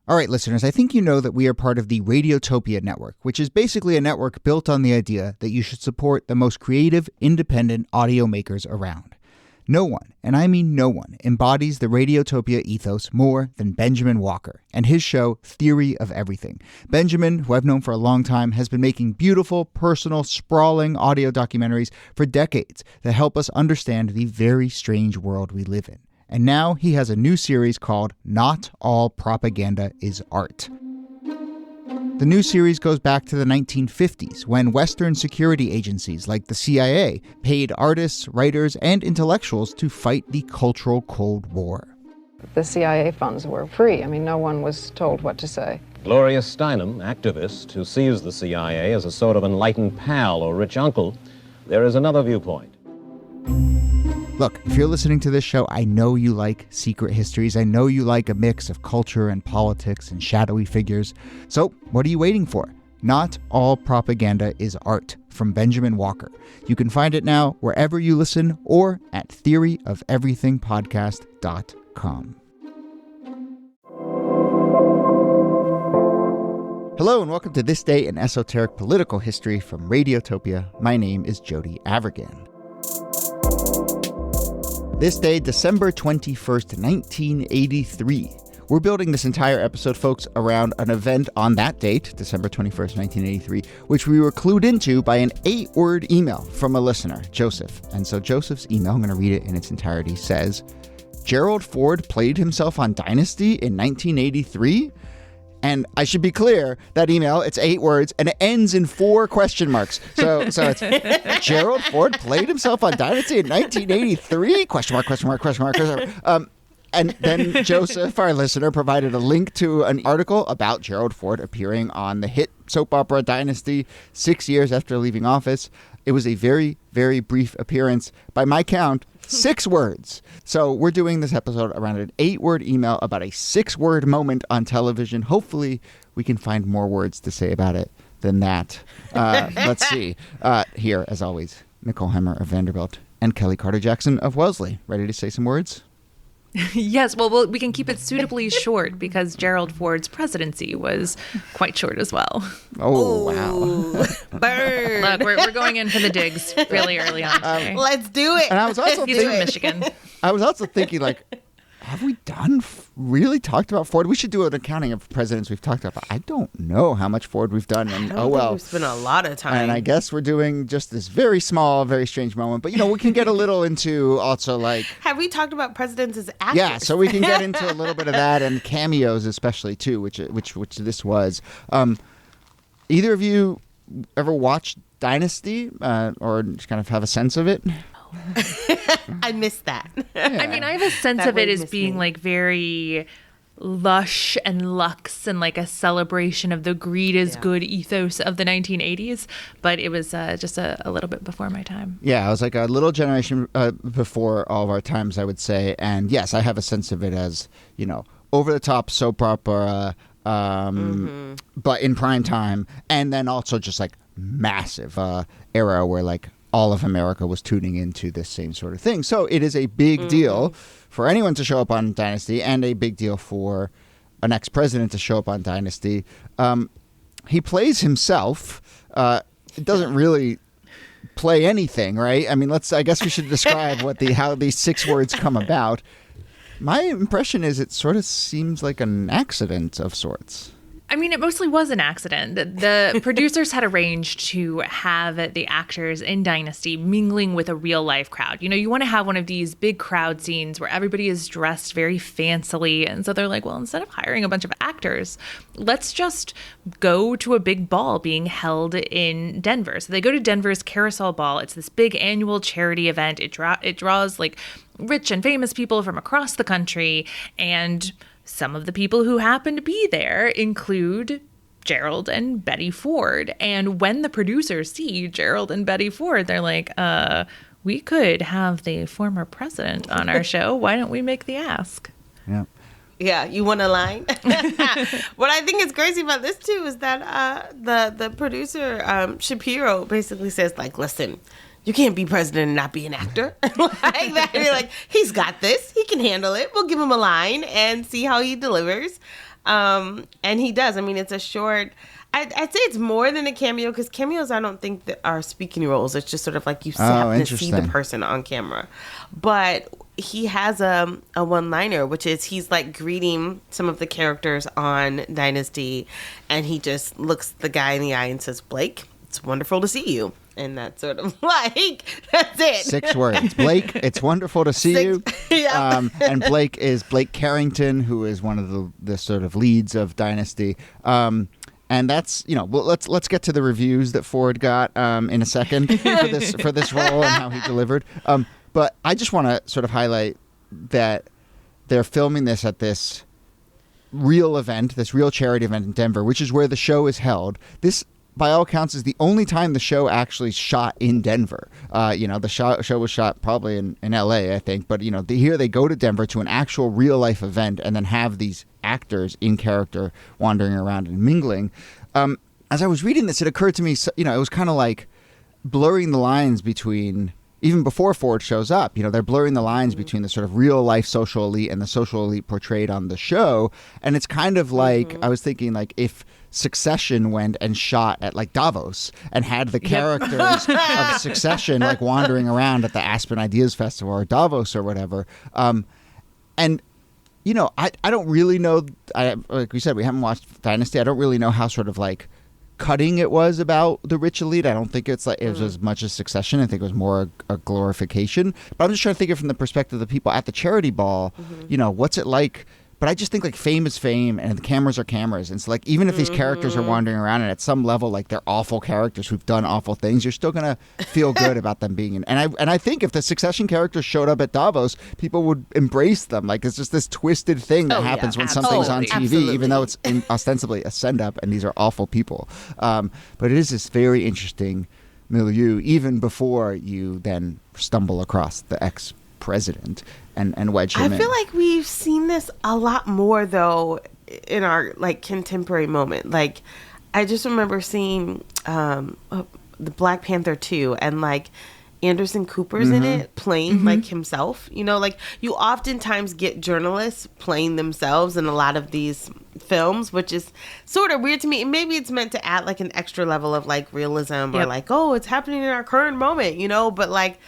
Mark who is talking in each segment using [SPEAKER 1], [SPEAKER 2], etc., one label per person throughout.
[SPEAKER 1] All right, listeners, I think you know that we are part of the Radiotopia network, which is basically a network built on the idea that you should support the most creative, independent audio makers around. No one, and I mean no one, embodies the Radiotopia ethos more than Benjamin Walker and his show Theory of Everything. Benjamin, who I've known for a long time, has been making beautiful, personal, sprawling audio documentaries for decades that help us understand the very strange world we live in. And now he has a new series called Not All Propaganda is Art. The new series goes back to the 1950s, when Western security agencies like the CIA paid artists, writers, and intellectuals to fight the cultural Cold War.
[SPEAKER 2] The CIA funds were free. I mean, no one was told what to say.
[SPEAKER 3] Gloria Steinem, activist who sees the CIA as a sort of enlightened pal or rich uncle, there is another viewpoint.
[SPEAKER 1] Look, if you're listening to this show, I know you like secret histories. I know you like a mix of culture and politics and shadowy figures. So what are you waiting for? Not All Propaganda is Art from Benjamin Walker. You can find it now wherever you listen or at theoryofeverythingpodcast.com. Hello and welcome to This Day in Esoteric Political History from Radiotopia. My name is Jody Avirgan. This day, December 21st, 1983. We're building this entire episode, folks, around an event on that date, December 21st, 1983, which we were clued into by an 8-word email from a listener, Joseph. And so Joseph's email, I'm going to read it in its entirety, says, Gerald Ford played himself on Dynasty in 1983? And I should be clear, that email, it's 8 words, and it ends in 4 question marks. So it's Gerald Ford played himself on Dynasty in 1983? Question mark, question mark, question mark, question mark. And then Joseph, our listener, provided a link to an article about Gerald Ford appearing on the hit soap opera Dynasty 6 years after leaving office. It was a very, very brief appearance. By my count, 6 words. So we're doing this episode around an 8-word email about a 6-word moment on television. Hopefully we can find more words to say about it than that. Let's see. Here, as always, Nicole Hemmer of Vanderbilt and Kellie Carter-Jackson of Wellesley. Ready to say some words?
[SPEAKER 4] Yes, well, we can keep it suitably short because Gerald Ford's presidency was quite short as well.
[SPEAKER 1] Oh, wow.
[SPEAKER 5] Burn.
[SPEAKER 4] Look, we're going in for the digs really early on today.
[SPEAKER 5] Let's do it.
[SPEAKER 1] And I was also
[SPEAKER 4] He's from Michigan.
[SPEAKER 1] I was also thinking, like, have we really talked about Ford? We should do an accounting of presidents we've talked about. I don't know how much Ford we've done. And
[SPEAKER 5] We've spent a lot of time.
[SPEAKER 1] And I guess we're doing just this very small, very strange moment. But, we can get a little into also like...
[SPEAKER 5] Have we talked about presidents as actors?
[SPEAKER 1] Yeah, so we can get into a little bit of that and cameos especially, too, which this was. Either of you ever watched Dynasty or just kind of have a sense of it?
[SPEAKER 5] I missed that.
[SPEAKER 1] Yeah.
[SPEAKER 4] I mean, I have a sense of it as being like very lush and luxe and like a celebration of the greed is good ethos of the 1980s. But it was just a little bit before my time.
[SPEAKER 1] Yeah, I was like a little generation before all of our times, I would say. And yes, I have a sense of it as, over-the-top soap opera, but in prime time. And then also just like massive era where like all of America was tuning into this same sort of thing. So it is a big deal for anyone to show up on Dynasty and a big deal for an ex-president to show up on Dynasty. He plays himself. It doesn't really play anything, right? I mean, I guess we should describe how these 6 words come about. My impression is it sort of seems like an accident of sorts.
[SPEAKER 4] I mean, it mostly was an accident. The producers had arranged to have the actors in Dynasty mingling with a real life crowd. You want to have one of these big crowd scenes where everybody is dressed very fancily. And so they're like, well, instead of hiring a bunch of actors, let's just go to a big ball being held in Denver. So they go to Denver's Carousel Ball. It's this big annual charity event. It draws like rich and famous people from across the country, and some of the people who happen to be there include Gerald and Betty Ford. And when the producers see Gerald and Betty Ford, they're like, we could have the former president on our show. Why don't we make the ask?
[SPEAKER 1] Yeah.
[SPEAKER 5] Yeah, you want a line? What I think is crazy about this, too, is that the producer, Shapiro, basically says, like, listen, you can't be president and not be an actor. Like that. You're like, he's got this. He can handle it. We'll give him a line and see how he delivers. And he does. I mean, it's a short. I'd say it's more than a cameo, because cameos I don't think that are speaking roles. It's just sort of like you happen to see the person on camera. But he has a one-liner, which is he's like greeting some of the characters on Dynasty, and he just looks the guy in the eye and says, "Blake, it's wonderful to see you." And that's sort of like, that's it.
[SPEAKER 1] 6 words. Blake, it's wonderful to see you.
[SPEAKER 5] Yeah.
[SPEAKER 1] And Blake is Blake Carrington, who is one of the sort of leads of Dynasty. And that's, well, let's get to the reviews that Ford got in a second for this role and how he delivered. But I just want to sort of highlight that they're filming this at this real event, this real charity event in Denver, which is where the show is held. This, by all accounts, is the only time the show actually shot in Denver. The show was shot probably in LA, I think. But, here they go to Denver to an actual real life event and then have these actors in character wandering around and mingling. As I was reading this, it occurred to me, it was kind of like blurring the lines between, even before Ford shows up, they're blurring the lines between the sort of real life social elite and the social elite portrayed on the show. And it's kind of like, I was thinking like if Succession went and shot at like Davos and had the characters of Succession like wandering around at the Aspen Ideas Festival or Davos or whatever. I don't really know, like we said, we haven't watched Dynasty. I don't really know how sort of like cutting it was about the rich elite. I don't think it's like it was as much as Succession. I think it was more a glorification. But I'm just trying to think of it from the perspective of the people at the charity ball. What's it like? But I just think like fame is fame and the cameras are cameras. And so like even if these characters are wandering around and at some level like they're awful characters who've done awful things, you're still going to feel good about them being in. And I think if the Succession characters showed up at Davos, people would embrace them. Like it's just this twisted thing that happens when something's on TV, even though it's ostensibly a send-up and these are awful people. But it is this very interesting milieu even before you then stumble across the ex-president and wedge him in.
[SPEAKER 5] I feel like we've seen this a lot more though in our like contemporary moment. Like I just remember seeing the Black Panther 2 and like Anderson Cooper's in it playing like himself. Like you oftentimes get journalists playing themselves in a lot of these films, which is sort of weird to me. And maybe it's meant to add like an extra level of like realism or like, oh, it's happening in our current moment, but like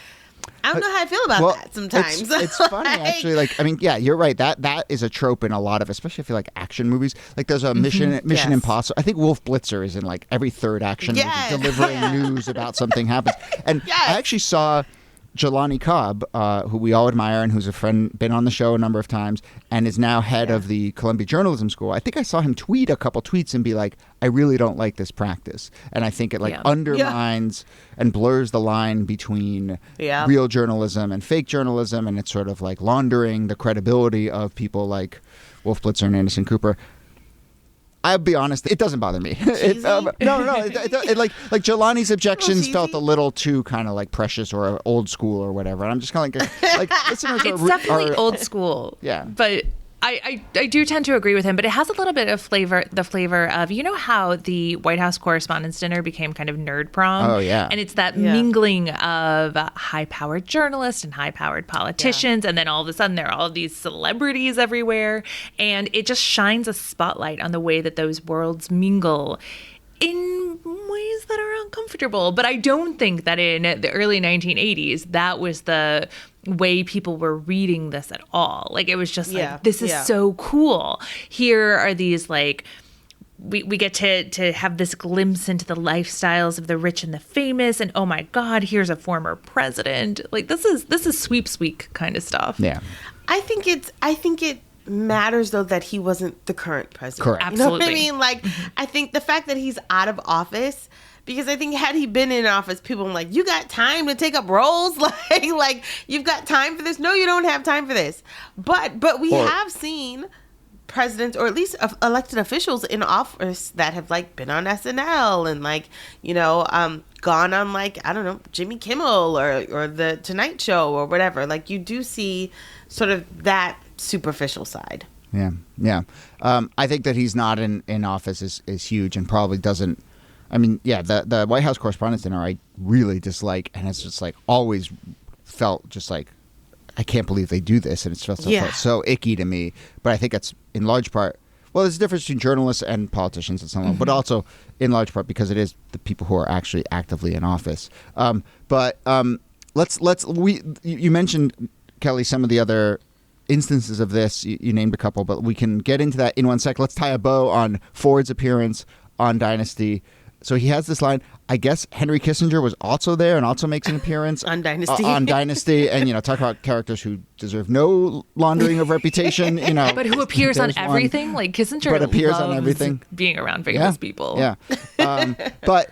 [SPEAKER 5] I don't know how I feel about that sometimes.
[SPEAKER 1] It's funny, actually. Like, I mean, yeah, you're right. That is a trope in a lot of, especially if you like action movies. Like, there's a Mission Impossible. I think Wolf Blitzer is in like every third action movie, delivering news about something happens. And I actually saw Jelani Cobb, who we all admire and who's a friend, been on the show a number of times, and is now head of the Columbia Journalism School. I think I saw him tweet a couple tweets and be like, I really don't like this practice. And I think it like undermines and blurs the line between real journalism and fake journalism, and it's sort of like laundering the credibility of people like Wolf Blitzer and Anderson Cooper. I'll be honest, it doesn't bother me. No. It, like Jelani's objections felt a little too kind of like precious or old school or whatever. And I'm just kind of like listeners
[SPEAKER 4] it's definitely old school.
[SPEAKER 1] Yeah.
[SPEAKER 4] But I do tend to agree with him, but it has a little bit of the flavor of, how the White House Correspondents' Dinner became kind of nerd prom?
[SPEAKER 1] Oh, yeah.
[SPEAKER 4] And it's that mingling of high-powered journalists and high-powered politicians, and then all of a sudden there are all these celebrities everywhere, and it just shines a spotlight on the way that those worlds mingle in ways that are uncomfortable. But I don't think that in the early 1980s, that was the way people were reading this at all. Like, it was just like, this is so cool. Here are these, like, we get to have this glimpse into the lifestyles of the rich and the famous, and oh my God, here's a former president. Like, this is sweeps week kind of stuff.
[SPEAKER 1] Yeah.
[SPEAKER 5] I think it matters though that he wasn't the current president.
[SPEAKER 1] Correct.
[SPEAKER 4] Absolutely.
[SPEAKER 5] You know what I mean? Like, I think the fact that he's out of office, because I think had he been in office, people were like, you got time to take up roles? Like you've got time for this? No, you don't have time for this. But we have seen presidents, or at least elected officials in office that have like been on SNL and like, gone on like, I don't know, Jimmy Kimmel or the Tonight Show or whatever. Like you do see sort of that superficial side.
[SPEAKER 1] Yeah. I think that he's not in office is huge and probably doesn't. I mean, yeah, the White House Correspondents' Dinner I really dislike, and it's just like always felt just like, I can't believe they do this, and it's felt so icky to me. But I think it's in large part well, there's a difference between journalists and politicians and so on, but also in large part because it is the people who are actually actively in office. You mentioned, Kellie, some of the other instances of this. You named a couple, but we can get into that in one sec. Let's tie a bow on Ford's appearance on Dynasty. So he has this line. I guess Henry Kissinger was also there and also makes an appearance
[SPEAKER 5] on Dynasty.
[SPEAKER 1] On Dynasty, and talk about characters who deserve no laundering of reputation.
[SPEAKER 4] But who appears on everything, like Kissinger.
[SPEAKER 1] But appears
[SPEAKER 4] loves
[SPEAKER 1] on everything.
[SPEAKER 4] Being around famous people.
[SPEAKER 1] Yeah. But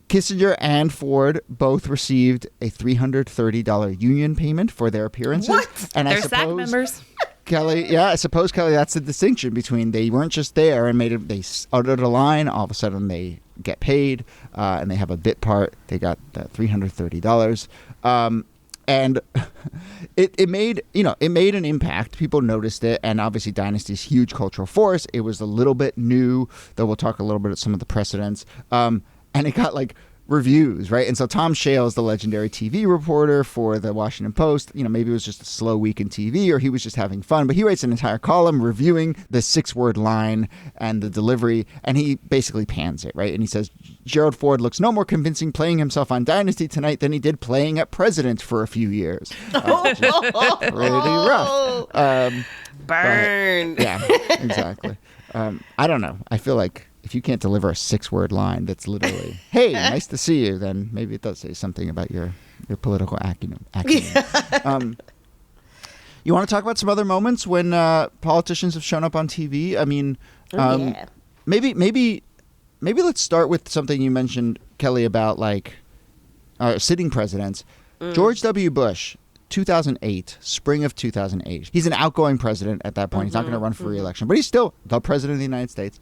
[SPEAKER 1] Kissinger and Ford both received a $330 union payment for their appearances.
[SPEAKER 5] What?
[SPEAKER 1] And
[SPEAKER 4] They're SAG members.
[SPEAKER 1] Kellie, I suppose, Kellie, that's the distinction between they weren't just there and they uttered a line, all of a sudden they get paid, and they have a bit part. They got that $330. And it made an impact. People noticed it, and obviously Dynasty's huge cultural force. It was a little bit new, though we'll talk a little bit about some of the precedents. And it got reviews, right? And so Tom Shales, the legendary TV reporter for the Washington Post, maybe it was just a slow week in TV or he was just having fun, but he writes an entire column reviewing the 6-word line and the delivery, and he basically pans it, right? And he says, Gerald Ford looks no more convincing playing himself on Dynasty tonight than he did playing at President for a few years. Which is pretty rough.
[SPEAKER 5] Burn.
[SPEAKER 1] Yeah, exactly. I don't know. I feel like if you can't deliver a 6-word line that's literally, hey, nice to see you, then maybe it does say something about your political acumen. You want to talk about some other moments when politicians have shown up on TV? I mean, maybe let's start with something you mentioned, Kellie, about sitting presidents. George W. Bush, 2008, spring of 2008. He's an outgoing president at that point. He's not going to run for re-election, but he's still the president of the United States.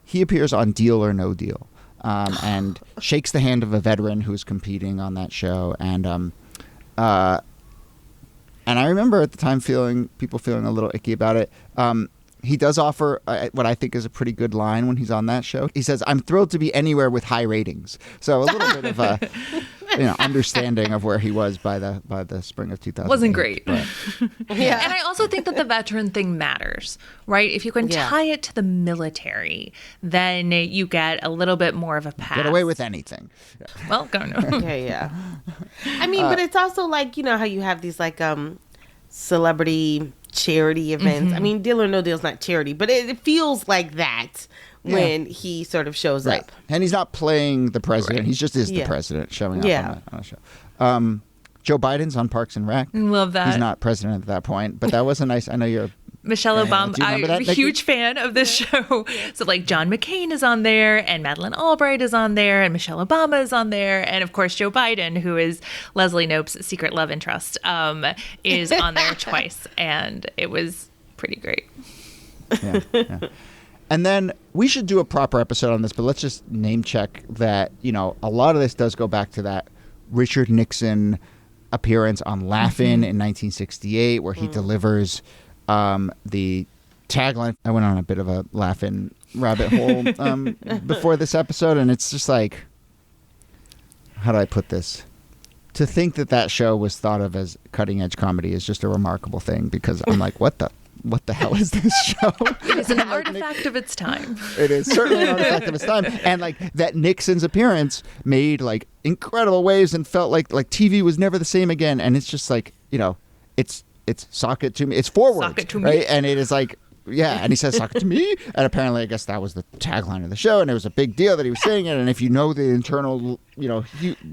[SPEAKER 1] He appears on Deal or No Deal and shakes the hand of a veteran who's competing on that show. And I remember at the time people feeling a little icky about it. He does offer what I think is a pretty good line when he's on that show. He says, "I'm thrilled to be anywhere with high ratings." So a little bit of a understanding of where he was by the spring of 2000.
[SPEAKER 4] Wasn't great.
[SPEAKER 1] But.
[SPEAKER 5] Yeah.
[SPEAKER 4] And I also think that the veteran thing matters, right? If you can tie it to the military, then you get a little bit more of a pass.
[SPEAKER 1] Get away with anything. Yeah.
[SPEAKER 4] Well, go no.
[SPEAKER 5] Yeah. I mean, but it's also how you have these celebrity charity events. I mean, Deal or No Deal is not charity, but it feels like that when he sort of shows up.
[SPEAKER 1] And he's not playing the president. Right. He just is the president showing up on a show. Joe Biden's on Parks and Rec.
[SPEAKER 4] Love that.
[SPEAKER 1] He's not president at that point, but that was a nice, I know you're
[SPEAKER 4] Michelle Obama. I'm a huge fan of this show. So John McCain is on there, and Madeleine Albright is on there, and Michelle Obama is on there, and of course Joe Biden, who is Leslie Knope's secret love interest, is on there twice, and it was pretty great.
[SPEAKER 1] Yeah. And then we should do a proper episode on this, but let's just name check that a lot of this does go back to that Richard Nixon appearance on Laugh-In in 1968, where he delivers the tagline. I went on a bit of a Laugh-In rabbit hole before this episode, and it's just how do I put this? To think that show was thought of as cutting-edge comedy is just a remarkable thing, because I'm like, what the hell is this show?
[SPEAKER 4] It's an artifact of its time.
[SPEAKER 1] It is certainly an artifact of its time. And that Nixon's appearance made incredible waves and felt like TV was never the same again. And it's just it's sock it to me. It's forward.
[SPEAKER 4] Sock it to
[SPEAKER 1] right?
[SPEAKER 4] me.
[SPEAKER 1] And it is and he says, "Sock it to me." And apparently, I guess that was the tagline of the show, and it was a big deal that he was saying it. And if you know the internal,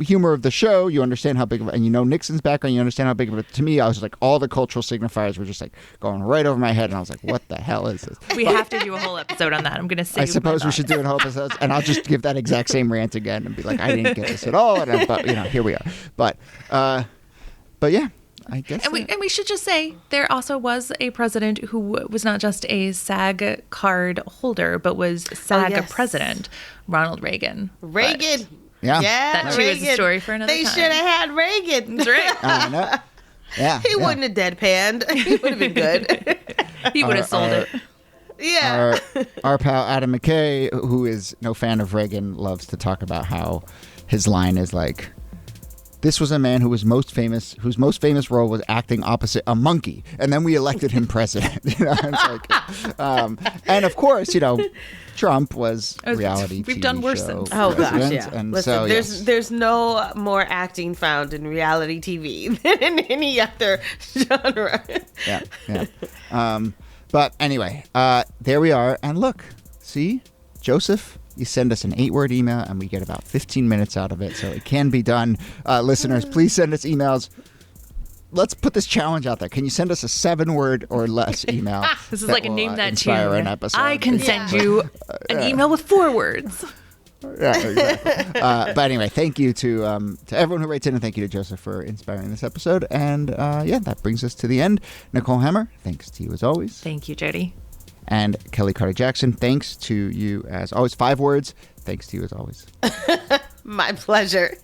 [SPEAKER 1] humor of the show, you understand how big of it. And Nixon's background, you understand how big of it. To me, I was all the cultural signifiers were just going right over my head, and I was like, "What the hell is this?"
[SPEAKER 4] We have to do a whole episode on that. I'm going to say.
[SPEAKER 1] I suppose we should do a whole episode, and I'll just give that exact same rant again and be like, "I didn't get this at all." But here we are. But yeah. I guess
[SPEAKER 4] and we should just say there also was a president who was not just a SAG card holder, but was SAG president, Ronald Reagan.
[SPEAKER 5] Reagan.
[SPEAKER 1] Yeah.
[SPEAKER 4] That too is a story for another time.
[SPEAKER 5] They should have had Reagan.
[SPEAKER 4] That's right.
[SPEAKER 1] I know. Yeah.
[SPEAKER 5] He wouldn't have deadpanned. He would have been good.
[SPEAKER 4] He would have sold it.
[SPEAKER 5] Yeah.
[SPEAKER 1] Our pal Adam McKay, who is no fan of Reagan, loves to talk about how his line is this was a man who was whose most famous role was acting opposite a monkey, and then we elected him president. It's like, and of course, Trump was reality.
[SPEAKER 4] We've
[SPEAKER 1] TV
[SPEAKER 4] done worse
[SPEAKER 1] show
[SPEAKER 4] since.
[SPEAKER 5] Oh gosh,
[SPEAKER 1] president,
[SPEAKER 5] yeah.
[SPEAKER 1] And
[SPEAKER 5] Listen,
[SPEAKER 1] so,
[SPEAKER 5] there's no more acting found in reality TV than in any other genre.
[SPEAKER 1] Yeah. But anyway, there we are. And look, see, Joseph, you send us an 8-word email and we get about 15 minutes out of it. So it can be done. Listeners, please send us emails. Let's put this challenge out there. Can you send us a 7-word or less email?
[SPEAKER 4] This is like a name that tune.
[SPEAKER 1] An episode?
[SPEAKER 4] I can send you an email with 4 words.
[SPEAKER 1] Yeah, exactly. But anyway, thank you to everyone who writes in, and thank you to Joseph for inspiring this episode. And that brings us to the end. Nicole Hammer, thanks to you as always.
[SPEAKER 4] Thank you, Jody.
[SPEAKER 1] And Kellie Carter-Jackson, thanks to you as always. 5 words, thanks to you as always.
[SPEAKER 5] My pleasure.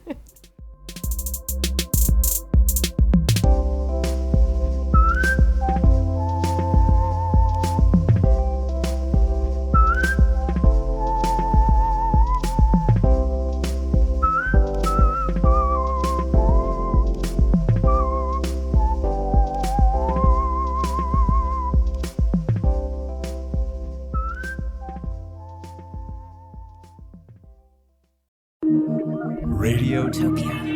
[SPEAKER 6] Radiotopia.